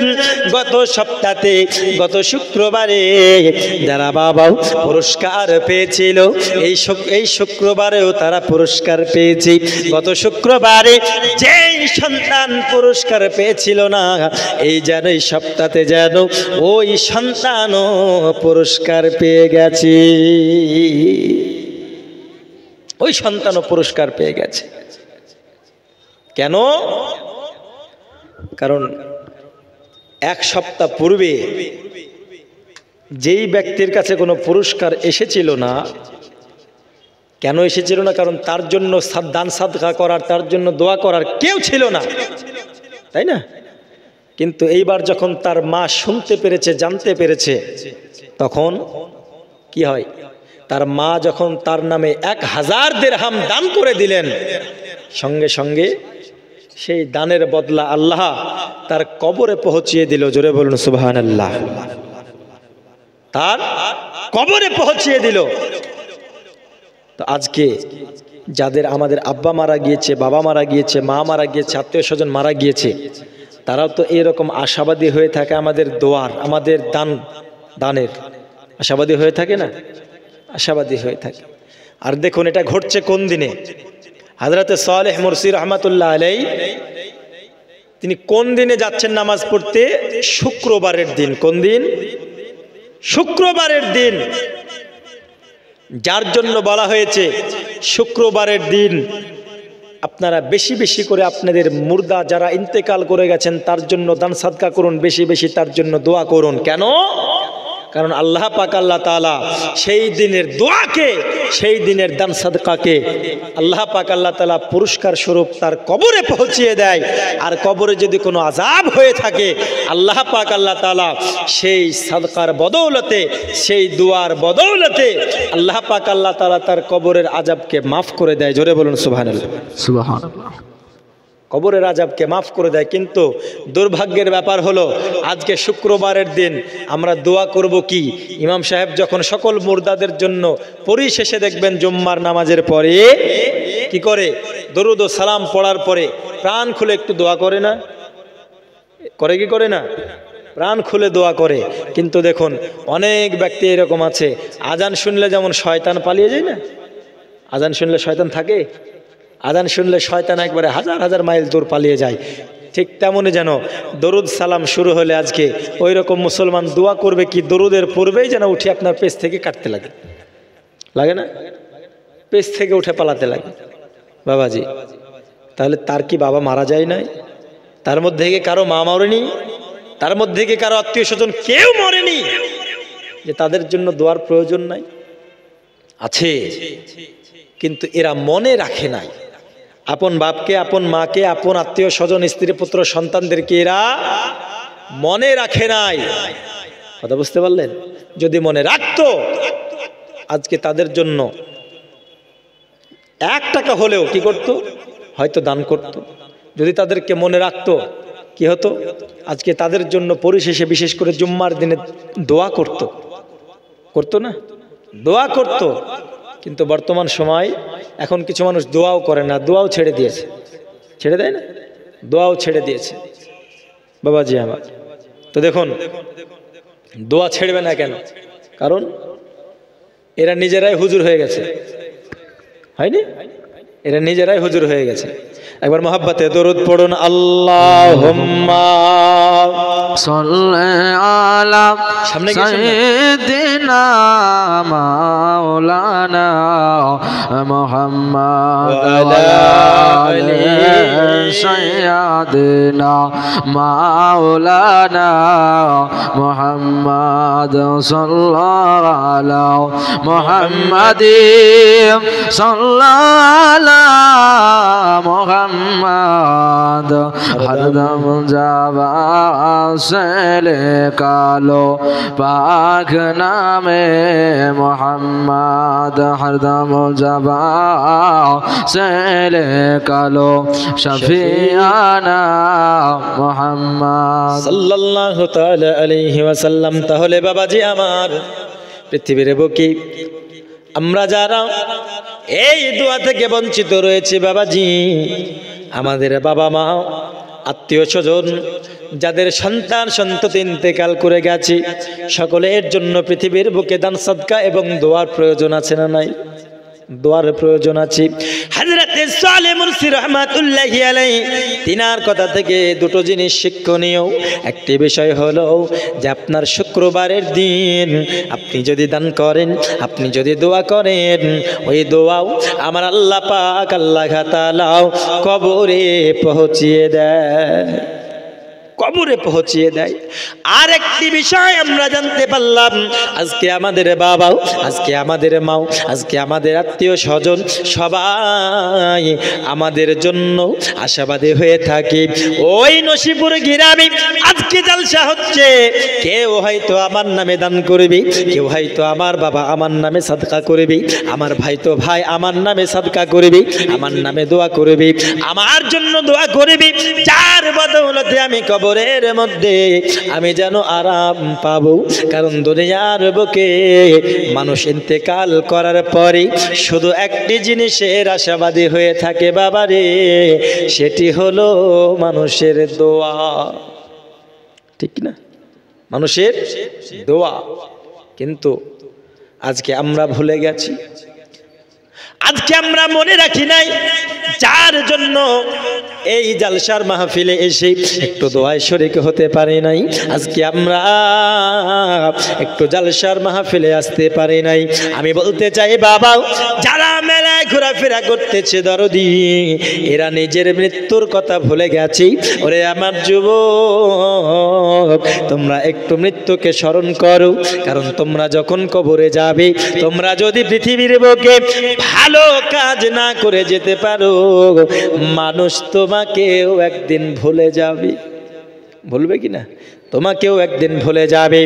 Speaker 1: গত সপ্তাহে গত শুক্রবারে যারা বাবা পুরস্কার পেয়েছিল এই শুক্রবারেও তারা পুরস্কার পেয়েছে। গত শুক্রবারে যেই সন্তান পুরস্কার পেয়েছিল না, এই যেন এই সপ্তাহে যেন ওই সন্তানও পুরস্কার পেয়ে গেছে, ওই সন্তানও পুরস্কার পেয়ে গেছে। কেন? কারণ এক সপ্তাহ পূর্বে যেই ব্যক্তির কাছে কোনো পুরস্কার এসেছিল না, কেন এসেছিল না? কারণ তার জন্য দান সাদকা করার, তার জন্য দোয়া করার কেউ ছিল না, তাই না? কিন্তু এইবার যখন তার মা শুনতে পেরেছে, জানতে পেরেছে, তখন কি হয়? তার মা যখন তার নামে 1000 দিরহাম দান করে দিলেন, সঙ্গে সঙ্গে সেই দানের বদলা আল্লাহ তার কবরে পৌঁছিয়ে দিল। জোরে বলুন সুবহানাল্লাহ। তার কবরে পৌঁছিয়ে দিল। তো আজকে যাদের আমাদের আব্বা মারা গিয়েছে, বাবা মারা গিয়েছে, মা মারা গিয়েছে, আত্মীয় স্বজন মারা গিয়েছে, তারাও তো এরকম আশাবাদী হয়ে থাকে আমাদের দোয়ার, আমাদের দানের আশাবাদী হয়ে থাকে না? আশাবাদী হয়ে থাকে। আর দেখুন এটা ঘটছে কোন দিনে? হযরতে সালেহ মুরসি রাহমাতুল্লাহ আলাইহি তিনি কোন দিনে যাচ্ছেন নামাজ পড়তে? শুক্রবারের দিন। কোন দিন? শুক্রবারের দিন। যার জন্য বলা হয়েছে শুক্রবারের দিন আপনারা বেশি বেশি করে আপনাদের মুর্দা যারা ইন্তেকাল করে গেছেন তার জন্য দান সাদকা করুন, বেশি বেশি তার জন্য দোয়া করুন। কেন? কারণ আল্লাহ পাক আল্লাহ তাআলা সেই দিনের দোয়াকে, সেই দিনের দান সাদকাকে আল্লাহ পাক আল্লাহ তাআলা পুরস্কার স্বরূপ তার কবরে পৌঁছিয়ে দেয়। আর কবরে যদি কোনো আযাব হয়ে থাকে, আল্লাহ পাক আল্লাহ তাআলা সেই সাদকার বদৌলতে, সেই দোয়ার বদৌলতে আল্লাহ পাক আল্লাহ তাআলা তার কবরের আযাবকে মাফ করে দেয়। জোরে বলুন সুবহানাল্লাহ।
Speaker 2: সুবহানাল্লাহ।
Speaker 1: কবরের আযাবকে মাফ করে দেয়। কিন্তু দুর্ভাগ্যের ব্যাপার হলো আজকে শুক্রবারের দিন আমরা দোয়া করব কি? ইমাম সাহেব যখন সকল মুর্দাদের জন্য পরিশেষে দেখবেন জুম্মার নামাজের পরে কি করে? দরুদ ও সালাম পড়ার পরে প্রাণ খুলে একটু দোয়া করে না? করে কি করে না? প্রাণ খুলে দোয়া করে। কিন্তু দেখুন অনেক ব্যক্তি এরকম আছে, আজান শুনলে যেমন শয়তান পালিয়ে যায় না? আজান শুনলে শয়তান থাকে? আজান শুনলে শয়তান একবারে হাজার হাজার মাইল দূর পালিয়ে যায়। ঠিক তেমনই যেন দরুদ সালাম শুরু হলে আজকে ওই রকম মুসলমান দোয়া করবে কি দরুদের পূর্বেই যেন উঠে আপনার পেছ থেকে কাটতে লাগে, লাগে না? পেছ থেকে উঠে পালাতে লাগে। বাবাজি, তাহলে তার কি বাবা মারা যায় নাই? তার মধ্যে কি কারো মা মরেনি? তার মধ্যে কি কারো আত্মীয় স্বজন কেউ মরেনি যে তাদের জন্য দোয়ার প্রয়োজন নাই? আছে, কিন্তু এরা মনে রাখে নাই। আপন বাপকে, আপন মাকে, আপন আত্মীয় স্বজন, স্ত্রী পুত্র সন্তানদেরকে এরা মনে রাখে নাই। কথা বুঝতে পারলেন? যদি মনে রাখতো আজকে তাদের জন্য 1 টাকা হলেও কি করত? হয়তো দান করত। যদি তাদেরকে মনে রাখতো কি হতো? আজকে তাদের জন্য পরিশেষে বিশেষ করে জুম্মার দিনে দোয়া করত, করতো না? দোয়া করত। কিন্তু বর্তমান সময় এখন কিছু মানুষ দোয়াও করে না, দোয়াও ছেড়ে দিয়েছে। ছেড়ে দেয় না? দোয়াও ছেড়ে দিয়েছে বাবাজি আমার। তো দেখুন দোয়া ছেড়বে না কেন? কারণ এরা নিজেরাই হুজুর হয়ে গেছে, হয়নি? এরা নিজেরাই হুজুর হয়ে গেছে। একবার মোহাব্বতে দরুদ পড়ুন। আল্লাহুম্মা
Speaker 2: সাল্লি আলা
Speaker 1: সামনে গিয়ে শুনুন।
Speaker 2: সাইয়্যিদিনা মাওলানা মুহাম্মদ ওয়া আলি সাইয়্যিদিনা মাওলানা মুহাম্মদ সাল্লাল্লাহু আলা মুহাম্মাদিন সাল্লাল্লাহু মুহাম্মদ হরদম যাবা সেলে কালো পাক নামে মুহাম্মদ হরদম যাবা সেলে কালো শফিয়ানা মুহাম্মদ
Speaker 1: সাল্লাল্লাহু তাআলা আলাইহি ওয়াসাল্লাম। তাহলে বাবাজি আমার, পৃথিবীর বুকে আমরা যারা এই দোয়া থেকে বঞ্চিত রয়েছে বাবাজি, আমাদের বাবা মা, আত্মীয় স্বজন, যাদের সন্তান সন্ততি ইন্তেকাল করে গেছে, সকলের জন্য পৃথিবীর বুকে দান সাদকা এবং দোয়ার প্রয়োজন আছে না নাই? দোয়ার প্রয়োজন আছে। হযরতে সালেহ মুরসি রাহমাতুল্লাহি আলাইহি তিনার কথা থেকে দুটো জিনিস শিক্ষণীয়। একটি বিষয় হলো যে আপনার শুক্রবারের দিন আপনি যদি দান করেন, আপনি যদি দোয়া করেন, ওই দোয়াও আমার আল্লাহ পাক আল্লাহ তাআলা কবরে পৌঁছিয়ে দেয়, কবরে পৌঁছিয়ে দেয়। আর একটি বিষয় আমরা জানতে পারলাম, আজকে আমাদের বাবাও, আজকে আমাদের মাও, আজকে আমাদের আত্মীয় স্বজন সবাই আমাদের জন্য আশাবাদী হয়ে থাকে। ওই নসিপুর গ্রামে আজকে জালসা হচ্ছে, কেউ হয়তো আমার নামে দান করবে, কেউ হয়তো আমার বাবা আমার নামে সাদকা করবে, আমার ভাই তো ভাই আমার নামে সাদকা করবে, আমার নামে দোয়া করবে, আমার জন্য দোয়া করবে, যার বদৌলতে আমি কবরের মধ্যে আমি যেন আরাম পাবো। কারণ দুনিয়ার বুকে মানুষ ইন্তেকাল করার পরে শুধু একটি জিনিসের আশাবাদী হয়ে থাকে বাবারে, সেটি হলো মানুষের দোয়া। ঠিক না? মানুষের দোয়া। কিন্তু আজকে আমরা ভুলে গেছি, আজকে আমরা মনে রাখি নাই যার জন্য এই জালসার মাহফিলে এসে একটু দোয়ায় শরীক হতে পারি নাই, আজকে আমরা একটু জালসার মাহফিলে আসতে পারি নাই। আমি বলতে চাই বাবা, যারা মেলায় ঘোরাফেরা করতেছে দরদি, এরা নিজের মৃত্যুর কথা ভুলে গেছে। ওরে আমার যুবক, তোমরা একটু মৃত্যুকে স্মরণ করো, কারণ তোমরা যখন কবরে যাবে, তোমরা যদি পৃথিবীর বুকে ভালো কাজ না করে যেতে পারো, মানুষ তোমাকেও একদিন ভুলে যাবে। ভুলবে কি না? তোমাকেও একদিন ভুলে যাবে।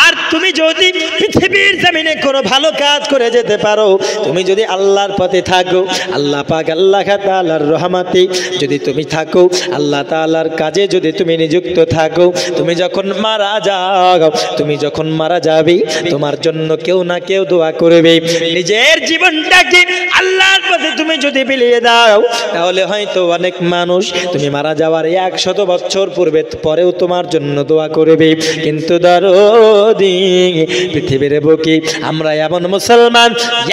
Speaker 1: আর তুমি যদি পৃথিবীর জমিনে কোনো ভালো কাজ করে যেতে পারো, তুমি যদি আল্লাহর পথে থাকো, আল্লাহ পাক আল্লাহ তাআলার রহমতে যদি তুমি থাকো, আল্লাহ তাআলার কাজে যদি তুমি নিযুক্ত থাকো, তুমি যখন মারা যাও, তুমি যখন মারা যাবে, তোমার জন্য কেউ না কেউ দোয়া করবে। নিজের জীবনটাকে আল্লাহর পথে তুমি যদি বিলিয়ে দাও, তাহলে হয়তো অনেক মানুষ তুমি মারা যাওয়ার 100 বছর পূর্বে পরেও তোমার জন্য দোয়া করবে। কিন্তু দরদি, পৃথিবীর বুকে আমরা এমন মুসলমান,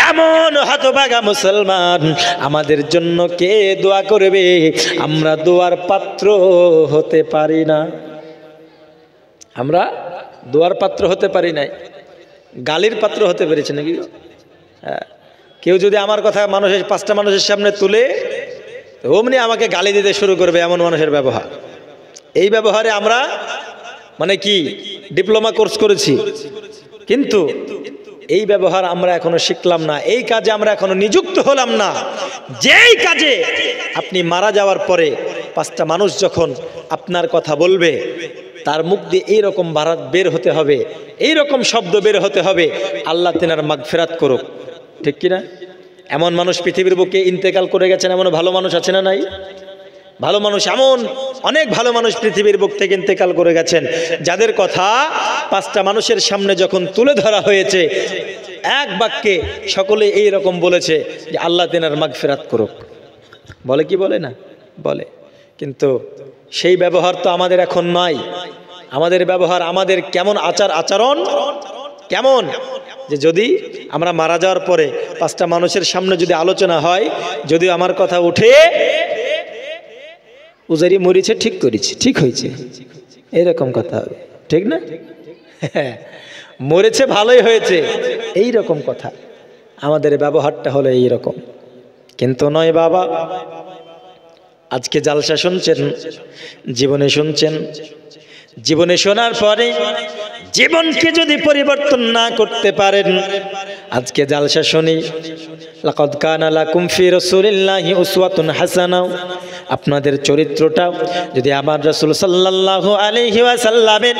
Speaker 1: এমন হতভাগা মুসলমান, আমাদের জন্য কে দোয়া করবে? আমরা দোয়ার পাত্র হতে পারি না। আমরা দোয়ার পাত্র হতে পারি নাই, গালির পাত্র হতে পেরেছি নাকি? হ্যাঁ, কেউ যদি আমার কথা মানুষের 5টা মানুষের সামনে তুলে, অমনি আমাকে গালি দিতে শুরু করবে, এমন মানুষের ব্যবহার। এই ব্যবহারে আমরা মানে কি ডিপ্লোমা কোর্স করেছি, কিন্তু এই ব্যবহার আমরা এখনো শিখলাম না, এই কাজে আমরা এখনো নিযুক্ত হলাম না। যেই কাজে আপনি মারা যাওয়ার পরে 5টা মানুষ যখন আপনার কথা বলবে, তার মুখ দিয়ে এইরকম বারাত বের হতে হবে, এইরকম শব্দ বের হতে হবে, আল্লাহ তেনার মাগফিরাত করুক। ঠিক কিনা? এমন মানুষ পৃথিবীর বুকে ইন্তেকাল করে গেছেন, এমন ভালো মানুষ আছে না নাই? ভালো মানুষ, এমন অনেক ভালো মানুষ পৃথিবীর বুক থেকে ইন্তেকাল করে গেছেন, যাদের কথা 5টা মানুষের সামনে যখন তুলে ধরা হয়েছে, এক বাক্যে সকলে এই রকম বলেছে যে আল্লাহ তেনার মাগফিরাত করুক। বলে কি বলে না? বলে। কিন্তু সেই ব্যবহার তো আমাদের এখন নাই। আমাদের ব্যবহার, আমাদের কেমন আচরণ কেমন, যে যদি আমরা মারা যাওয়ার পরে 5টা মানুষের সামনে যদি আলোচনা হয়, যদি আমার কথা উঠে, উজারি মরিছে, ঠিক করেছি, ঠিক হয়েছে, এইরকম কথা হবে। ঠিক না? মরেছে, ভালোই হয়েছে, এই রকম কথা। আমাদের ব্যবহারটা হলো এই রকম। কিন্তু নয় বাবা, আজকে জালসা শুনছেন, জীবনে শুনছেন, জীবনে শোনার পরে জীবনকে যদি পরিবর্তন না করতে পারেন, আজকে জালসা শুনি লাকাদ কানা লাকুম ফি রাসূলিল্লাহি উসওয়াতুন হাসানা, আপনাদের চরিত্রটা যদি আমার রাসূল সাল্লাল্লাহু আলাইহি ওয়াসাল্লামের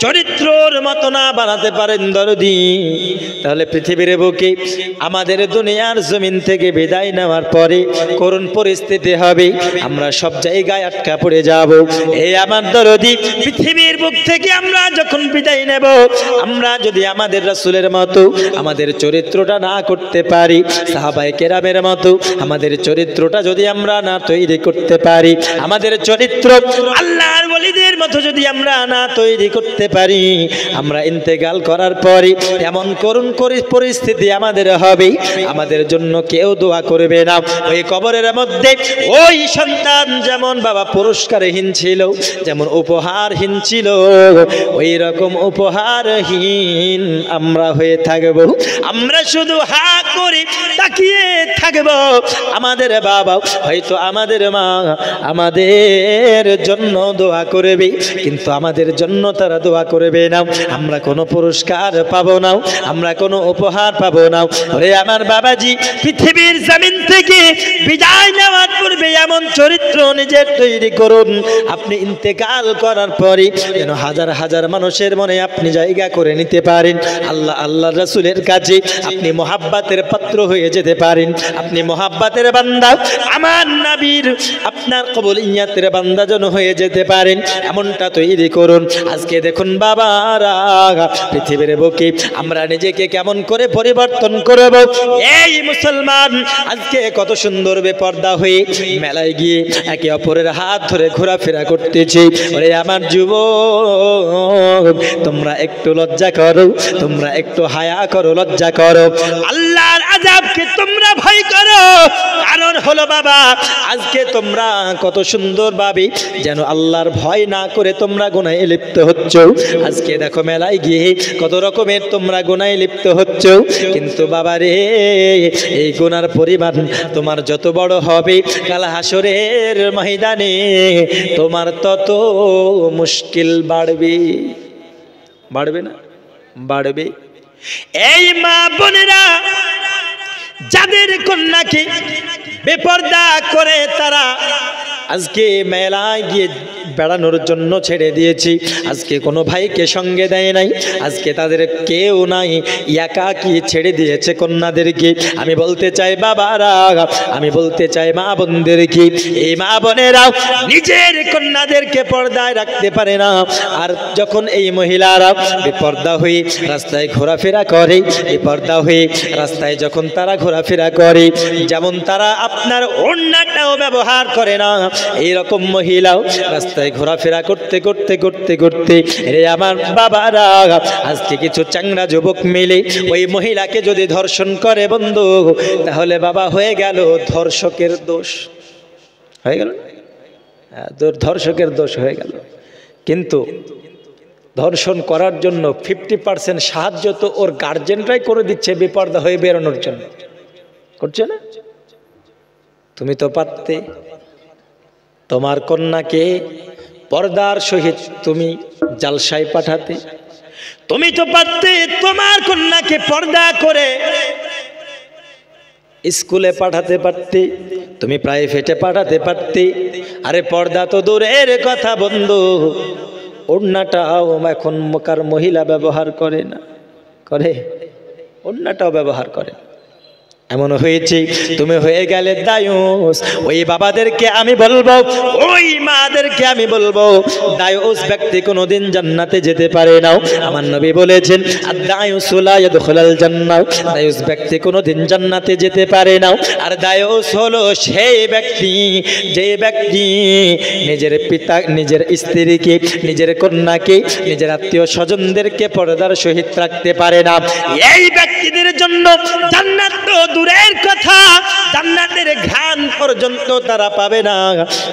Speaker 1: চরিত্রের মতো না বানাতে পারেন দরদি, তাহলে পৃথিবীর বুকে আমাদের দুনিয়ার জমিন থেকে বিদায় নেওয়ার পরে করুণ পরিস্থিতি হবে, আমরা সব জায়গায় আটকা পড়ে যাব। এই আমার দরদি, পৃথিবীর বুক থেকে আমরা যখন বিদায় নেব, আমরা যদি আমাদের রাসূলের মতো আমাদের চরিত্রটা না করতে পারি, সাহাবায়ে কেরামের মতো আমাদের চরিত্রটা যদি আমরা না তৈরি করতে পারি, আমাদের চরিত্র আল্লাহর ওলিদের মতো যদি আমরা না তৈরি করতে পারি, আমরা ইন্তেকাল করার পরে এমন করুণ পরিস্থিতি আমাদের হবে, আমাদের জন্য কেউ দোয়া করবে না। ওই কবরের মধ্যে ওই সন্তান যেমন বাবা পুরস্কারহীন ছিল, যেমন উপহারহীন ছিল, ওই রকম উপহারহীন আমরা হয়ে থাকব। আমরা শুধু হা করে তাকিয়ে থাকব। আমাদের বাবা, হয়তো আমাদের মা আমাদের জন্য দোয়া করবে, কিন্তু আমাদের জন্য তারা দোয়া করবে না। আমরা কোনো পুরস্কার পাবো না, আমরা কোনো উপহার পাবো না। ওরে আমার বাবাজি, পৃথিবীর জমিন থেকে বিদায় নেওয়ার পূর্বে এমন চরিত্র নিজের তৈরি করুন, আপনি ইন্তেকাল করার পরে যেন হাজার হাজার মানুষের মনে আপনি জায়গা করে নিতে পারেন। আল্লাহ রাসূলের কাছে আপনি মোহাব্বতের পাত্র হয়ে যেতে পারেন, আপনি মোহাব্বতের বান্দা, আমার নবীর আপনার কবুলিয়াতের বান্দা যেন হয়ে যেতে পারেন। এমনটা তৈরি করুন। আজকে দেখুন বাবারা, পৃথিবীর বুকে আমরা নিজেকে কেমন করে পরিবর্তন করব। এই মুসলমান আজকে কত সুন্দর বেপর্দা হয়ে মেলায় গিয়ে একে অপরের হাত ধরে ঘোরাফেরা করতেছি। ওরে আমার যুবক, তোমরা একটু লজ্জা করো, তোমরা একটু হায়া করো, লজ্জা করো। আল্লাহর আযাবকে তোমরা ভয় করো। কারণ হলো বাবা, আজকে তোমরা কত সুন্দর ভাবে যেন আল্লাহর ভয় না করে তোমরা গুনাহে লিপ্ত হচ্ছ। আজকে দেখো মেলায় গিয়ে কত রকমের তোমরা গুনাহে লিপ্ত হচ্ছ, কিন্তু বাবা রে, এই গুনার পরিমাণ তোমার যত বড় হবে, কাল হাসরের ময়দানে তোমার তত মুশকিল বাড়বে। বাড়বে না? বাড়বে। এই মা বোনেরা যাদের কন্যাকে বেপর্দা করে তারা আজকে মেলায় গিয়ে বেড়ানোর জন্য ছেড়ে দিয়েছি, আজকে কোনো ভাইকে সঙ্গে দেয় নাই, আজকে তাদের কেউ নাই, একাকী ছেড়ে দিয়েছে কন্যাদেরকে। আমি বলতে চাই বাবারা, আমি বলতে চাই মা বোনদেরকে, এই মা বোনেরা নিজের কন্যাদেরকে পর্দায় রাখতে পারে না। আর যখন এই মহিলারা বেপর্দা হয়ে রাস্তায় ঘোরাফেরা করে, বেপর্দা হয়ে রাস্তায় যখন তারা ঘোরাফেরা করে, যেমন তারা আপনার ওড়নাটাও ব্যবহার করে না, এইরকম মহিলাও রাস্তায় ঘোরাফেরা করতে করতে করতে করতে রে আমার বাবারা, আজকে কিছু চাংড়া যুবক মিলে ওই মহিলাকে যদি ধর্ষণ করে বন্ধু, তাহলে বাবা হয়ে গেল ধর্ষকের দোষ। হয়ে গেল, ধর্ষকের দোষ হয়ে গেল। কিন্তু ধর্ষণ করার জন্য 50% সাহায্য তো ওর গার্জেনরাই করে দিচ্ছে বেপর্দা হয়ে বেরোনোর জন্য, করছে না? তুমি তো পারতে তোমার কন্যাকে পর্দার সহিত তুমি জালসায় পাঠাতে, তুমি তো পারতে তোমার কন্যাকে পর্দা করে স্কুলে পাঠাতে পারতে, তুমি প্রাইভেটে পাঠাতে পারতে। আরে পর্দা তো দূরের কথা বন্ধু, ওড়নাটাও এখন কার মহিলা ব্যবহার করে না, করে? ওড়নাটাও ব্যবহার করে। এমন হয়েছে তুমি হয়ে গেলে দায়ুস। ওই বাবাদেরকে আমি বলবো, ওই মাদেরকে আমি বলবো, দায়ুস ব্যক্তি কোনোদিন জান্নাতে যেতে পারে না। আমার নবী বলেছেন, আদ-দায়ুসু লা ইয়াদখুলুল জান্নাহ, দায়ুস ব্যক্তি কোনোদিন জান্নাতে যেতে পারে না। আর দায়ুস হলো সেই ব্যক্তি, যে ব্যক্তি নিজের পিতা, নিজের স্ত্রীকে, নিজের কন্যাকে, নিজের আত্মীয় স্বজনদেরকে পর্দার সহিত রাখতে পারে না। এই ব্যক্তিদের জন্য জান্নাত তো দূরের কথা, জান্নাতের ঘ্রাণ পর্যন্ত তারা পাবে না।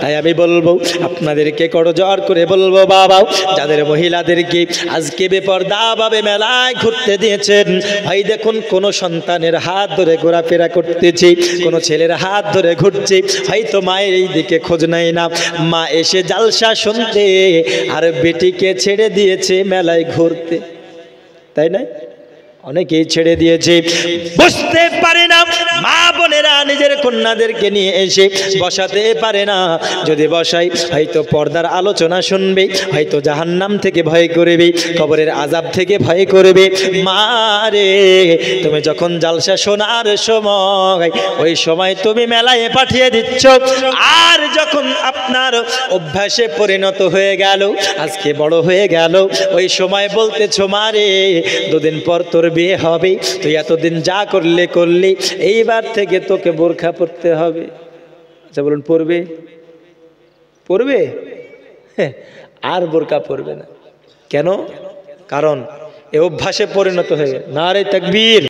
Speaker 1: তাই আমি বলবো, আপনাদেরকে করজোর করে বলবো বাবা, যাদের মহিলাদেরকে আজকে বেপর্দা ভাবে মেলায় ঘুরতে দিয়েছেন, ভাই দেখুন কোন সন্তানের হাত ধরে ঘোরাফেরা করতেছি, কোন ছেলের হাত ধরে ঘুরছে, হয়তো মায়ের এই দিকে খোঁজ নাই না, মা এসে জালসা শুনতে আর বেটিকে ছেড়ে দিয়েছে মেলায় ঘুরতে, তাই না? অনেকেই ছেড়ে দিয়েছে, বুঝতে পারে না। মা বোনেরা নিজের কন্যাদেরকে নিয়ে এসে বসাতে পারে না। যদি বসাই হয়তো পর্দার আলোচনা শুনবে, হয়তো জাহান্নাম থেকে ভয় করবে, কবরের আযাব থেকে ভয় করবে। মা রে, তুমি যখন জালসা শোনার সময়, ওই সময় তুমি মেলায় পাঠিয়ে দিচ্ছ। আর যখন আপনার অভ্যাসে পরিণত হয়ে গেল, আজকে বড় হয়ে গেল, ওই সময় বলতেছ মা রে, দুদিন পর তোর বিয়ে হবে, তুই এতদিন যা করলি, এইবার থেকে তোকে বোরখা পরতে হবে। আচ্ছা বলুন, পরবে? পরবে? আর বোরকা পরবে না। কেন? কারণ এ অভ্যাসে পরিণত হয়ে গেল। নারে তাকবীর।